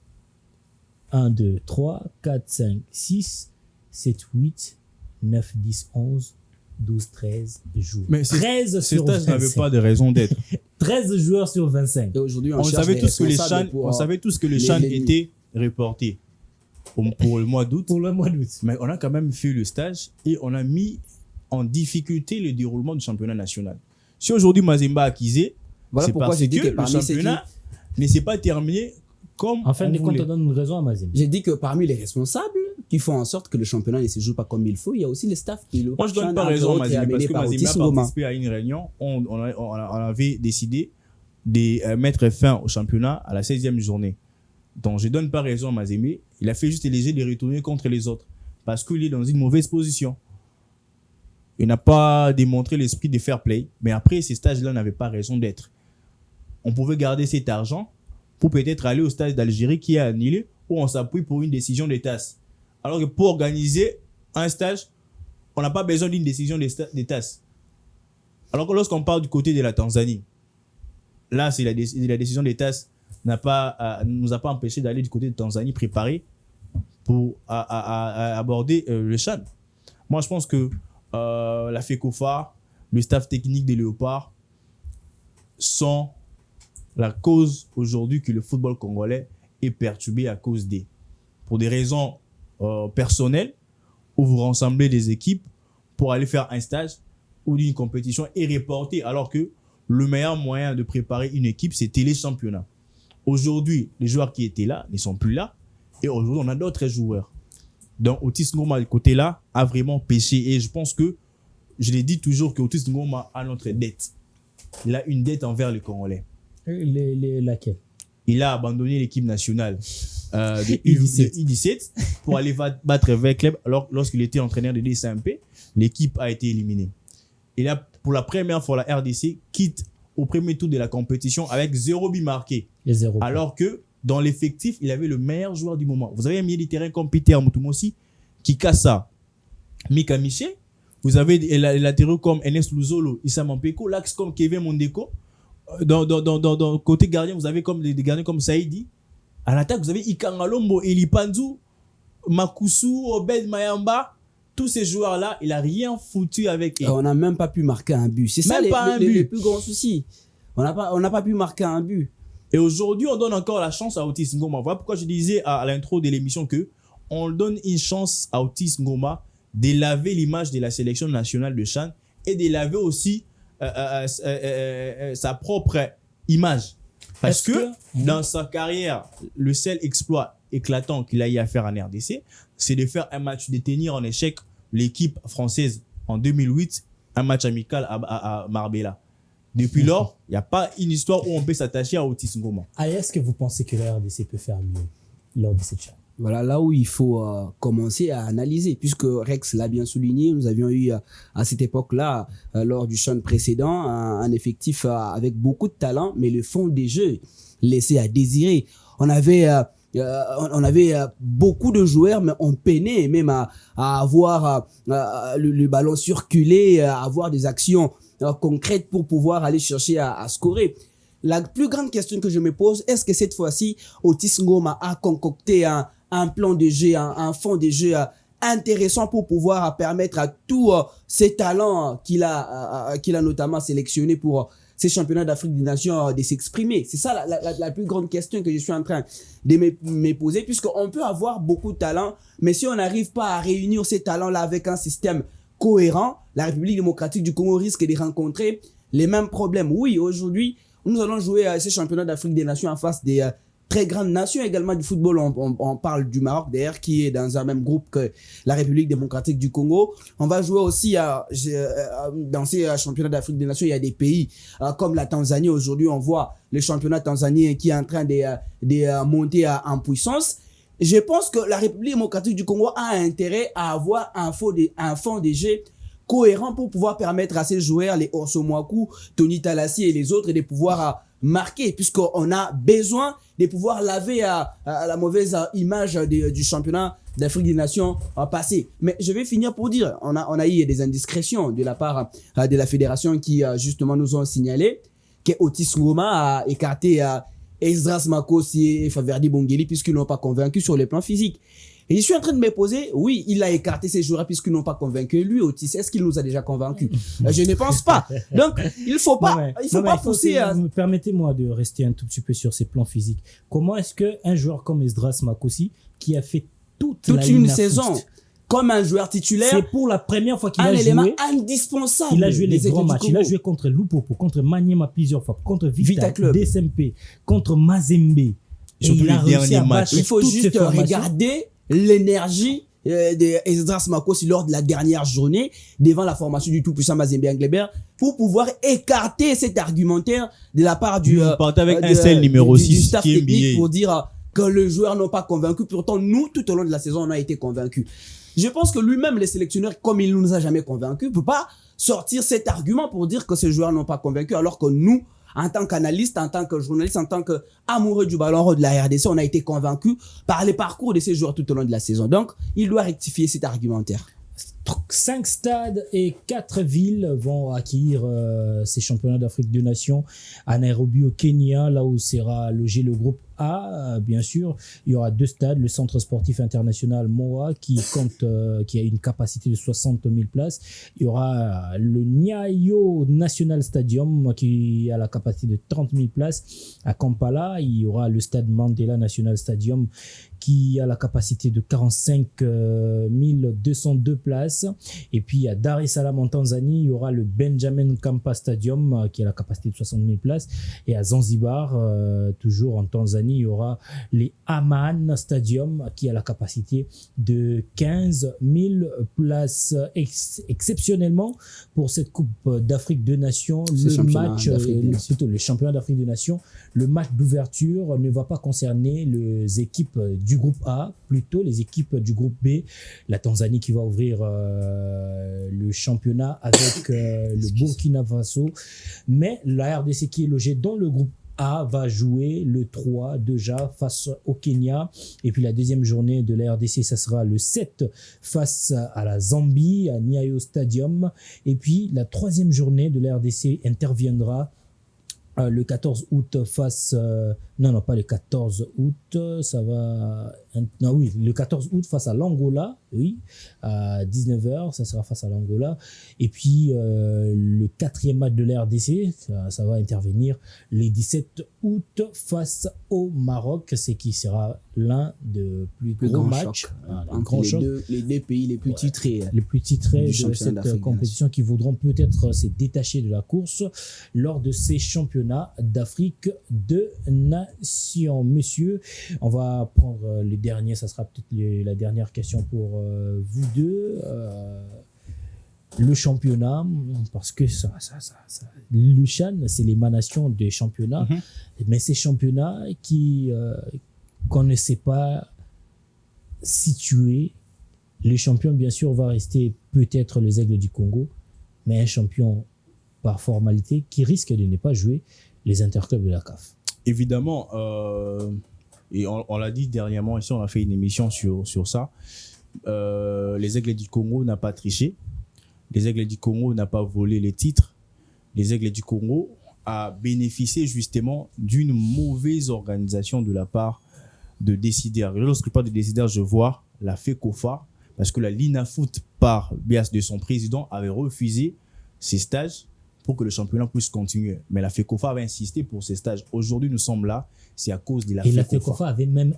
1, 2, 3, 4, 5, 6, 7, 8, 9, 10, 11, 12, 13 jours. Mais 13 sur 25. Ces stages n'avaient pas de raison d'être. 13 joueurs sur 25. Et aujourd'hui, on savait tous que les CHAN étaient reportés pour le mois d'août. Mais on a quand même fait le stage et on a mis en difficulté le déroulement du championnat national. Si aujourd'hui Mazemba a acquisé, c'est parce que le championnat ne s'est pas terminé comme en fin de compte, on donne une raison à Mazemba. J'ai dit que parmi les responsables qui font en sorte que le championnat ne se joue pas comme il faut, il y a aussi les staffs qui le. Moi, je ne donne pas raison à Mazemba parce que Mazemba a participé à une réunion. On avait décidé de mettre fin au championnat à la 16e journée. Donc, je ne donne pas raison à Mazemba. Il a fait juste léger de retourner contre les autres parce qu'il est dans une mauvaise position. Il n'a pas démontré l'esprit de fair play. Mais après, ces stages-là n'avaient pas raison d'être. On pouvait garder cet argent pour peut-être aller au stage d'Algérie qui est annulé où on s'appuie pour une décision des TAS. Alors que pour organiser un stage, on n'a pas besoin d'une décision des TAS. Alors que lorsqu'on parle du côté de la Tanzanie, là, c'est la décision des TAS nous a pas empêché d'aller du côté de Tanzanie préparer pour aborder le CHAN. Moi, je pense que la FECOFA, le staff technique des Léopards sont la cause aujourd'hui que le football congolais est perturbé à cause pour des raisons personnelles, où vous rassemblez des équipes pour aller faire un stage ou d'une compétition et reporter, alors que le meilleur moyen de préparer une équipe, c'était les championnats. Aujourd'hui, les joueurs qui étaient là ne sont plus là, et aujourd'hui, on a d'autres joueurs. Donc, Otis Ngoma, du côté-là, a vraiment péché, et je pense que, je l'ai dit toujours, que Otis Ngoma a notre dette. Il a une dette envers les Congolais. Laquelle? Il a abandonné l'équipe nationale de U17 pour aller battre Vert Club lorsqu'il était entraîneur de DSMP. L'équipe a été éliminée. Et là, pour la première fois, la RDC quitte au premier tour de la compétition avec 0 but marqué. Alors que dans l'effectif, il avait le meilleur joueur du moment. Vous avez un milieu de terrain comme Peter Mutumosi, Kikassa, Mika Miché. Vous avez des latéraux comme Enes Luzolo, Issa Mampeko, l'axe comme Kevin Mondeko. Dans côté gardien, vous avez comme des gardiens comme Saïdi. À l'attaque, vous avez Ikangalombo, Eli Panzu, Makusu, Obed Mayamba. Tous ces joueurs-là, il n'a rien foutu avec eux. On n'a même pas pu marquer un but. C'est ça les plus grands soucis. On n'a pas pu marquer un but. Et aujourd'hui, on donne encore la chance à Otis Ngoma. Voilà pourquoi je disais à l'intro de l'émission que on donne une chance à Otis Ngoma de laver l'image de la sélection nationale de CHAN et de laver aussi sa propre image. Parce que dans sa carrière, le seul exploit éclatant qu'il a eu à faire en RDC, c'est de faire un match, de tenir en échec l'équipe française en 2008, un match amical à Marbella. Depuis lors, il n'y a pas une histoire où on peut s'attacher à Otis Ngoma. Est-ce que vous pensez que la RDC peut faire mieux lors de cette CHAN? Voilà là où il faut commencer à analyser, puisque Rex l'a bien souligné, nous avions eu à cette époque-là, lors du CHAN précédent, un effectif avec beaucoup de talent, mais le fond des jeux laissait à désirer. On avait beaucoup de joueurs, mais on peinait même à avoir le ballon circuler, à avoir des actions concrètes pour pouvoir aller chercher à scorer. La plus grande question que je me pose, est-ce que cette fois-ci, Otis Ngoma a concocté un plan de jeu, un fond de jeu intéressant pour pouvoir permettre à tous ces talents qu'il a notamment sélectionnés pour ces championnats d'Afrique des Nations de s'exprimer? C'est ça la plus grande question que je suis en train de me poser, puisqu'on peut avoir beaucoup de talents, mais si on n'arrive pas à réunir ces talents-là avec un système cohérent, la République démocratique du Congo risque de rencontrer les mêmes problèmes. Oui, aujourd'hui, nous allons jouer à ces championnats d'Afrique des Nations en face des très grandes nations également du football. On parle du Maroc d'ailleurs, qui est dans un même groupe que la République démocratique du Congo. On va jouer aussi dans ces championnats d'Afrique des Nations. Il y a des pays comme la Tanzanie. Aujourd'hui, on voit le championnat tanzanien qui est en train de monter en puissance. Je pense que la République démocratique du Congo a intérêt à avoir un fond de jeu cohérent pour pouvoir permettre à ces joueurs, les Orsomwaku, Tony Talassi et les autres, de pouvoir marquer, puisqu'on a besoin de pouvoir laver la mauvaise image du championnat d'Afrique des Nations passé. Mais je vais finir pour dire, on a eu des indiscrétions de la part de la fédération qui justement nous ont signalé que Otis Ngoma a écarté Esdras Makosi et Faverdi Bongeli puisqu'ils n'ont pas convaincu sur le plan physique. Et je suis en train de me poser, oui, il a écarté ces joueurs puisqu'ils n'ont pas convaincu. Lui, Otis, est-ce qu'il nous a déjà convaincus? Je ne pense pas. Donc, il faut pas pousser. Permettez-moi de rester un tout petit peu sur ces plans physiques. Comment est-ce qu'un joueur comme Esdras Makosi, qui a fait toute une saison comme un joueur titulaire, c'est pour la première fois qu'il a joué, un élément indispensable. Il a joué les grands matchs. Il a joué contre Lupopo, contre Maniema plusieurs fois, contre Vita Club, DSMP, contre Mazembe. Surtout les derniers matchs. Il faut juste regarder l'énergie d'Esdras Makosi lors de la dernière journée devant la formation du tout-puissant Mazembe Englebert pour pouvoir écarter cet argumentaire de la part du avec un seul numéro 6 du staff technique pour dire que le joueur n'a pas convaincu. Pourtant, nous, tout au long de la saison, on a été convaincus. Je pense que lui-même, les sélectionneurs, comme il ne nous a jamais convaincus, ne peut pas sortir cet argument pour dire que ces joueurs n'ont pas convaincu, alors que nous, en tant qu'analyste, en tant que journaliste, en tant qu'amoureux du ballon rond de la RDC, on a été convaincus par les parcours de ces joueurs tout au long de la saison. Donc, il doit rectifier cet argumentaire. 5 stades et 4 villes vont accueillir ces championnats d'Afrique des Nations à Nairobi au Kenya, là où sera logé le groupe A. Bien sûr, il y aura 2 stades, le centre sportif international Moa qui a une capacité de 60 000 places. Il y aura le Nyayo National Stadium qui a la capacité de 30 000 places. À Kampala, il y aura le stade Mandela National Stadium qui a la capacité de 45 202 places. Et puis à Dar es Salaam en Tanzanie, il y aura le Benjamin Mkapa Stadium qui a la capacité de 60 000 places. Et à Zanzibar, toujours en Tanzanie, il y aura les Aman Stadium qui a la capacité de 15 000 places. Exceptionnellement, pour cette Coupe d'Afrique des Nations, le championnat d'Afrique des Nations, le match d'ouverture ne va pas concerner les équipes du groupe A, plutôt les équipes du groupe B. La Tanzanie qui va ouvrir le championnat avec le Burkina Faso. Mais la RDC qui est logée dans le groupe A va jouer le 3 déjà face au Kenya. Et puis la deuxième journée de la RDC, ça sera le 7 face à la Zambie, à Nyayo Stadium. Et puis la troisième journée de la RDC interviendra le 14 août face... non, pas le 14 août, ça va... Non, oui, le 14 août face à l'Angola, oui, à 19h, ça sera face à l'Angola. Et puis, le quatrième match de la RDC, ça va intervenir le 17 août face au Maroc, c'est qui sera l'un des plus gros matchs. Les deux pays les plus titrés. Les plus titrés de cette compétition qui voudront peut-être se détacher de la course lors de ces championnats d'Afrique de Nations. Monsieur, on va prendre les derniers, ça sera peut-être la dernière question pour vous deux. Le championnat, parce que le CHAN, c'est l'émanation des championnats, mais ces championnats qu'on ne sait pas situer, le champion, bien sûr, va rester peut-être les Aigles du Congo, mais un champion par formalité qui risque de ne pas jouer les interclubs de la CAF. Évidemment, et on l'a dit dernièrement, ici on a fait une émission sur ça, les Aigles du Congo n'ont pas triché, les Aigles du Congo n'ont pas volé les titres, les Aigles du Congo a bénéficié justement d'une mauvaise organisation de la part de décideurs. Lorsque je parle de décideurs, je vois la FECOFA, parce que la LINAFOOT, par biais de son président, avait refusé ces stages pour que le championnat puisse continuer. Mais la FECOFA avait insisté pour ces stages. Aujourd'hui, nous sommes là, c'est à cause de la FECOFA. Et la FECOFA avait même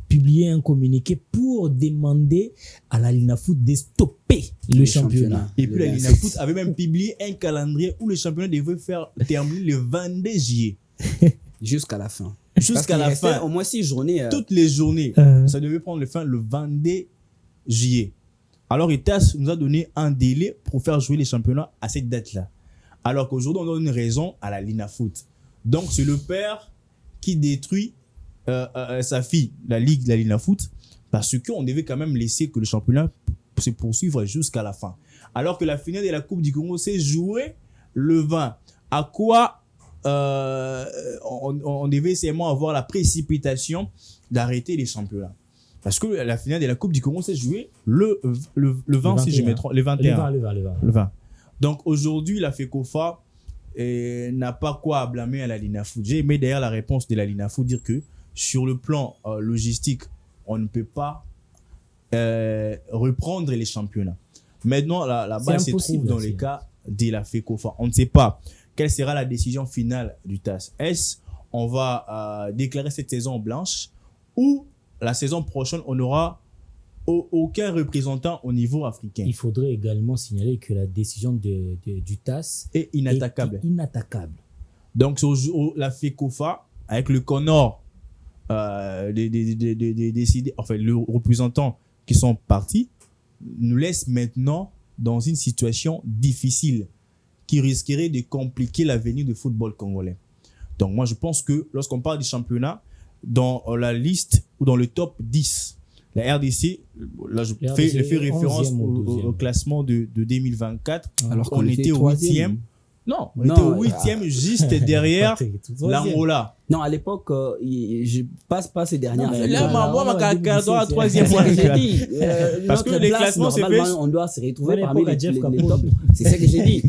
publié un communiqué pour demander à la LINAFOOT de stopper le championnat. Et puis la LINAFOOT avait même publié un calendrier où le championnat devait terminer le 22 juillet. Jusqu'à la fin. Jusqu'à la fin. Au moins 6 journées. Toutes les journées. Ça devait prendre fin le 22 juillet. Alors, ETAS nous a donné un délai pour faire jouer les championnats à cette date-là. Alors qu'aujourd'hui, on donne une raison à la LINAFOOT. Donc, c'est le père qui détruit sa fille, la ligue de la LINAFOOT, parce qu'on devait quand même laisser que le championnat se poursuive jusqu'à la fin. Alors que la finale de la Coupe du Congo s'est jouée le 20. À quoi on devait seulement avoir la précipitation d'arrêter les championnats. Parce que la finale de la Coupe du Congo s'est jouée le 20, si je me trompe, le 21. Le 20. Donc aujourd'hui, la FECOFA n'a pas quoi à blâmer à la LINAFOOT. J'ai aimé d'ailleurs la réponse de la LINAFOOT dire que sur le plan logistique, on ne peut pas reprendre les championnats. Maintenant, la balle se trouve dans les cas de la FECOFA. On ne sait pas quelle sera la décision finale du TAS. Est-ce on va déclarer cette saison blanche ou la saison prochaine, on n'aura aucun représentant au niveau africain. Il faudrait également signaler que la décision du TAS est inattaquable. Donc, la FECOFA, avec le CONOR, les représentants qui sont partis, nous laisse maintenant dans une situation difficile qui risquerait de compliquer l'avenir du football congolais. Donc, moi, je pense que lorsqu'on parle du championnat, dans la liste ou dans le top 10, la RDC, là je fais référence au classement de 2024. Alors on était au 8e, Non, on Non, était au 8e, juste derrière Troisième. l'Angola. Non, à l'époque, je passe pas ces dernières Non, mais années. Là, moi, ma carrière dans la 3e. C'est ce que j'ai dit. Parce que Notre les place, classements, c'est normalement, fait- on doit se retrouver Voilà, parmi l'époque à les Jeff top. Capone. C'est ça que j'ai dit.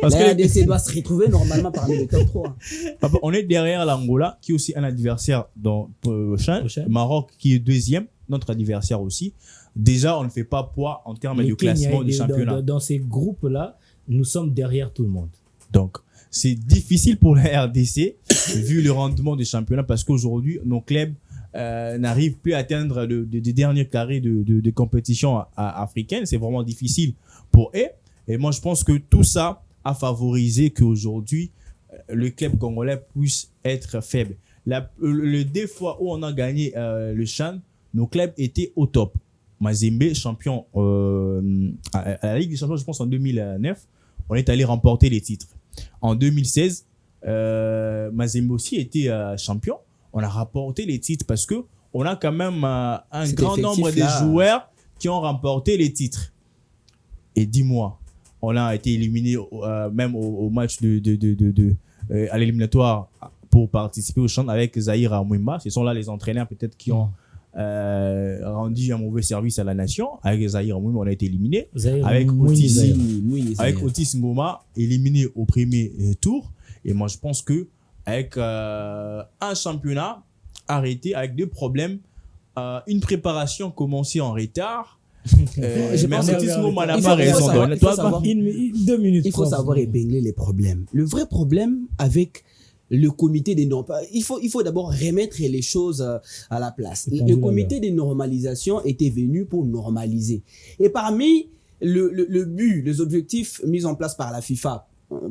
Parce La que- RDC doit se retrouver normalement parmi les top 3. Papa, on est derrière l'Angola, qui est aussi un adversaire dans prochain. Prochain. Maroc, qui est 2e, notre adversaire aussi. Déjà, on ne fait pas poids en termes Les de classement du Kenyans, championnat. dans ces groupes-là, nous sommes derrière tout le monde. Donc, c'est difficile pour la RDC, vu le rendement du championnat, parce qu'aujourd'hui, nos clubs n'arrivent plus à atteindre des derniers carrés de compétition africaine. C'est vraiment difficile pour eux. Et moi, je pense que tout ça a favorisé qu'aujourd'hui, le club congolais puisse être faible. Les 2 fois où on a gagné le CHAN, nos clubs étaient au top. Mazembe, champion à la Ligue des Champions, je pense en 2009, on est allé remporter les titres. En 2016, Mazembe aussi était champion. On a rapporté les titres parce que on a quand même un Cet grand nombre de effectif-là. joueurs qui ont remporté les titres. Et dis-moi, on a été éliminé même au match à l'éliminatoire pour participer au champ avec Zahir Amouimba. Ce sont là les entraîneurs peut-être qui ont rendu un mauvais service à la nation. Avec Zahir Amouimba, on a été éliminé. Zahir, Avec Mouni Otis. Zahir. Avec Otis Ngoma éliminé au premier tour. Et moi, je pense que avec un championnat arrêté, avec 2 problèmes, une préparation commencée en retard. Je Même pense Otis que- Ngoma n'a il pas faut raison. savoir- Donc, il faut toi, savoir- 2 minutes. Il faut 30. savoir épingler les problèmes. Le vrai problème avec le comité des il faut d'abord remettre les choses à la place. C'est Le tendu, comité des normalisations était venu pour normaliser. Et parmi le but, les objectifs mis en place par la FIFA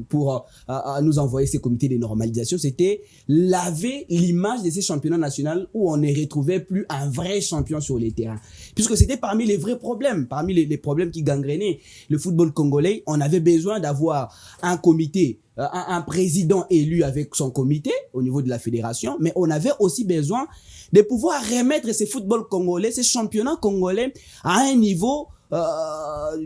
pour à nous envoyer ces comités de normalisation, c'était laver l'image de ces championnats nationaux où on ne retrouvait plus un vrai champion sur les terrains. Puisque c'était parmi les vrais problèmes, parmi les problèmes qui gangrénaient le football congolais. On avait besoin d'avoir un comité, un président élu avec son comité au niveau de la fédération, mais on avait aussi besoin de pouvoir remettre ces footballs congolais, ces championnats congolais à un niveau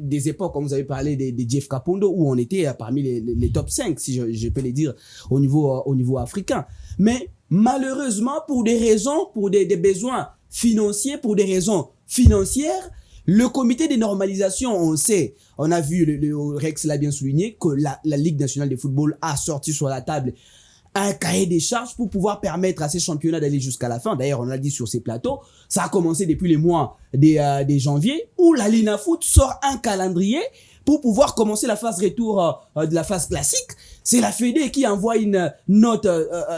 des époques, comme vous avez parlé de Jeff Kapondo, où on était parmi les top 5, si je peux les dire, au niveau africain. Mais malheureusement, pour des raisons, pour des besoins financiers, pour des raisons financières, le comité de normalisation, on sait, on a vu, le Rex l'a bien souligné, que la Ligue nationale de football a sorti sur la table un cahier des charges pour pouvoir permettre à ces championnats d'aller jusqu'à la fin. D'ailleurs, on l'a dit sur ces plateaux, ça a commencé depuis les mois des janvier, où la Linafoot sort un calendrier pour pouvoir commencer la phase retour de la phase classique. C'est la Fédé qui envoie une note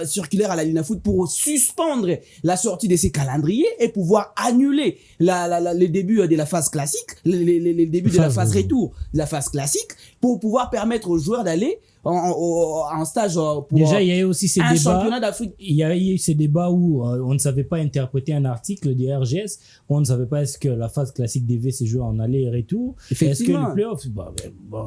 circulaire à la Linafoot pour suspendre la sortie de ces calendriers et pouvoir annuler le début de la phase classique, le début de la phase retour de la phase classique, pour pouvoir permettre aux joueurs d'aller en stage pour Déjà, il y a eu aussi ces un débats. championnat d'Afrique. Il y a eu ces débats où on ne savait pas interpréter un article de RGS. On ne savait pas est-ce que la phase classique devait se jouer en aller et retour. Est-ce que Effectivement. le playoff,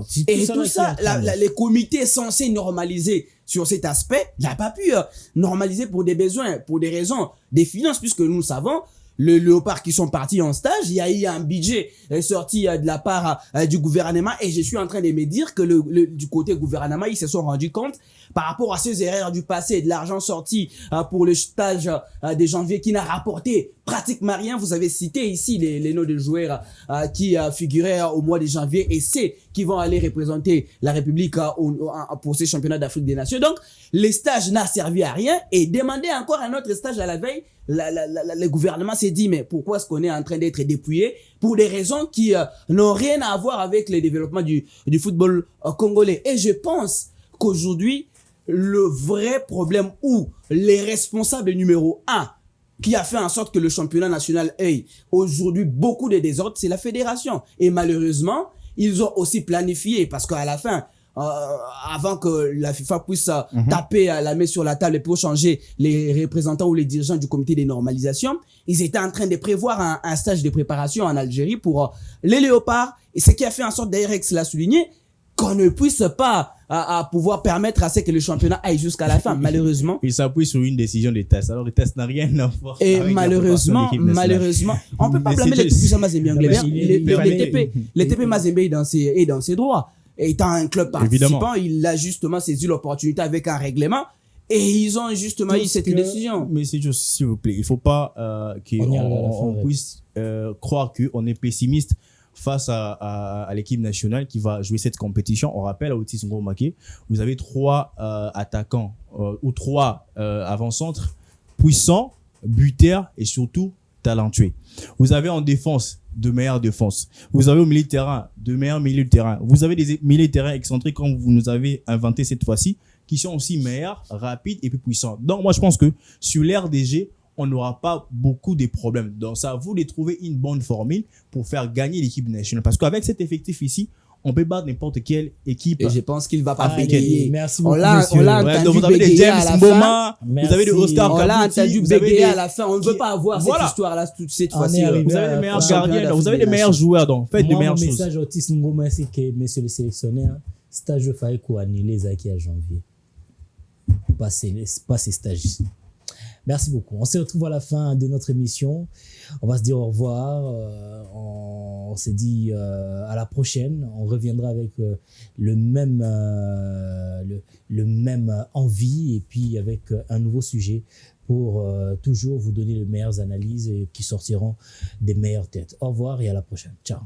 c'est Et là tout qui ça, est en train de- les comités censés normaliser sur cet aspect, n'a pas pu normaliser pour des besoins, pour des raisons des finances, puisque nous savons, le Léopard qui sont partis en stage, il y a eu un budget sorti de la part du gouvernement, et je suis en train de me dire que du côté gouvernement, ils se sont rendus compte par rapport à ces erreurs du passé, de l'argent sorti pour le stage de janvier qui n'a rapporté pratiquement rien. Vous avez cité ici les noms de joueurs qui figuraient au mois de janvier et c'est qui vont aller représenter la République pour ces championnats d'Afrique des Nations. Donc, les stages n'a servi à rien et demander encore un autre stage à la veille, le gouvernement s'est dit, mais pourquoi est-ce qu'on est en train d'être dépouillé pour des raisons qui n'ont rien à voir avec le développement du football congolais. Et je pense qu'aujourd'hui, le vrai problème où les responsables numéro 1 qui a fait en sorte que le championnat national ait aujourd'hui beaucoup de désordre, c'est la fédération. Et malheureusement, ils ont aussi planifié, parce qu'à la fin, avant que la FIFA puisse taper la main sur la table pour changer les représentants ou les dirigeants du comité des normalisations, ils étaient en train de prévoir un stage de préparation en Algérie pour les Léopards. Et ce qui a fait en sorte, d'ailleurs, Rex l'a souligné, qu'on ne puisse pas à pouvoir permettre à ce que le championnat aille jusqu'à la fin, malheureusement. Il s'appuie sur une décision des TAS. Alors, les TAS n'a rien à voir Et avec la malheureusement, préparation de l'équipe nationale. malheureusement, on peut pas Mais blâmer c'est les juste- tout-puissants Mazembe Non, mais anglais. il est- Les TP Mazembe est dans ses droits. étant un club participant, il a justement saisi l'opportunité avec un règlement et ils ont justement eu cette décision. Mais c'est juste, s'il vous plaît, il faut pas qu'on puisse croire qu'on est pessimiste face à l'équipe nationale qui va jouer cette compétition. On rappelle à Otis Ngomake, vous avez 3 attaquants ou 3 avant-centres puissants, buteurs et surtout talentueux. Vous avez en défense de meilleures défenses. Vous avez au milieu de terrain de meilleurs milieux de terrain. Vous avez des milieux de terrain excentriques comme vous nous avez inventé cette fois-ci, qui sont aussi meilleurs, rapides et plus puissants. Donc moi je pense que sur l'RDG, on n'aura pas beaucoup de problèmes. Donc ça, vous de trouver une bonne formule pour faire gagner l'équipe nationale. Parce qu'avec cet effectif ici, on peut battre n'importe quelle équipe. Et je pense qu'il va pas bégayer. Merci beaucoup, on l'a entendu vous avez des James Mboma, vous avez des Oscar Kabuti. On l'a entendu bégayer à la fin. On ne veut pas avoir voilà. cette histoire-là toute cette fois-ci. Vous avez les meilleurs gardiens, vous avez les meilleurs joueurs. Donc faites les meilleures choses. Mon message à Otis Ngoma, c'est que, messieurs les sélectionneurs, stage de Faïko annulé Zaki à janvier. Pas ces stages ici. Merci beaucoup. On se retrouve à la fin de notre émission. On va se dire au revoir. On s'est dit à la prochaine. On reviendra avec le même envie et puis avec un nouveau sujet pour toujours vous donner les meilleures analyses et qui sortiront des meilleures têtes. Au revoir et à la prochaine. Ciao.